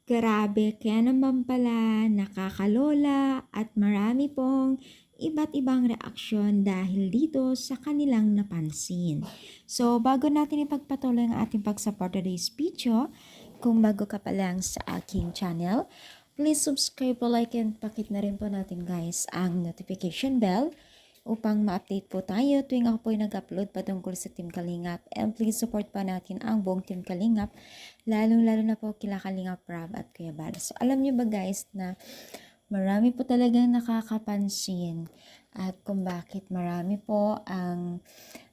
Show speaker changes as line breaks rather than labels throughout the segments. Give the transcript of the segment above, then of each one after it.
Grabe, kaya naman pala nakakalola at marami pong iba't ibang reaksyon dahil dito sa kanilang napansin. So, bago natin ipagpatuloy ang ating pag-support today's video, kung bago ka pa lang sa aking channel, please subscribe po, like, and pakit na rin po natin guys ang notification bell upang ma-update po tayo tuwing ako po ay nag-upload patungkol sa Team Kalingap. And please support pa natin ang buong Team Kalingap, lalong-lalo na po kila Kalingap Rob at Kuya Bal. So, alam nyo ba guys na marami po talagang nakakapansin at kung bakit marami po ang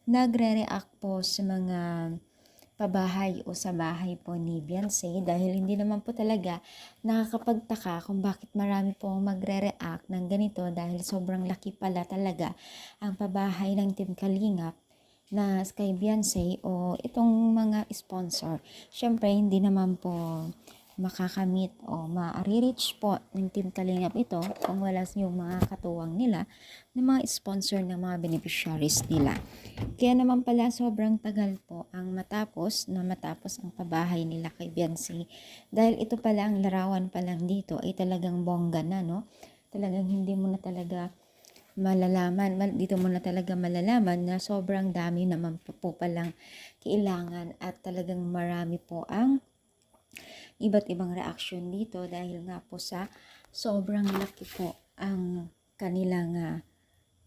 nagre-react po sa mga pabahay o sa bahay po ni Beyonce dahil hindi naman po talaga nakakapagtaka kung bakit marami po magre-react ng ganito dahil sobrang laki pala talaga ang pabahay ng Team Kalingap na kay Beyonce o itong mga sponsor. Syempre hindi naman po makakamit o ma-reach po ng Team Kalingap ito kung wala yung mga katuwang nila ng mga sponsor ng mga beneficiaries nila. Kaya naman pala sobrang tagal po ang matapos ang pabahay nila kay Beyonce dahil ito pala ang larawan pa lang dito ay talagang bongga na, no? Talagang hindi mo na talaga dito mo na talaga malalaman na sobrang dami naman po palang kailangan at talagang marami po ang iba't ibang reaksyon dito dahil nga po sa sobrang laki po ang kanilang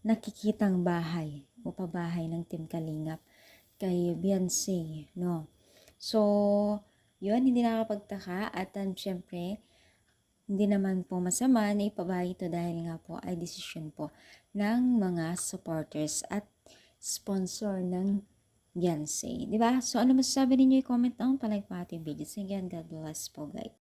nakikitang bahay o pabahay ng Team Kalingap kay Beyonce, no? So, yun, hindi nakakapagtaka at syempre, hindi naman po masama na ipabahay ito dahil nga po ay desisyon po ng mga supporters at sponsor ng Beyonce. Diba? So, ano masasabi ninyo? I-comment down, palike po ating video. Sige, God bless po guys.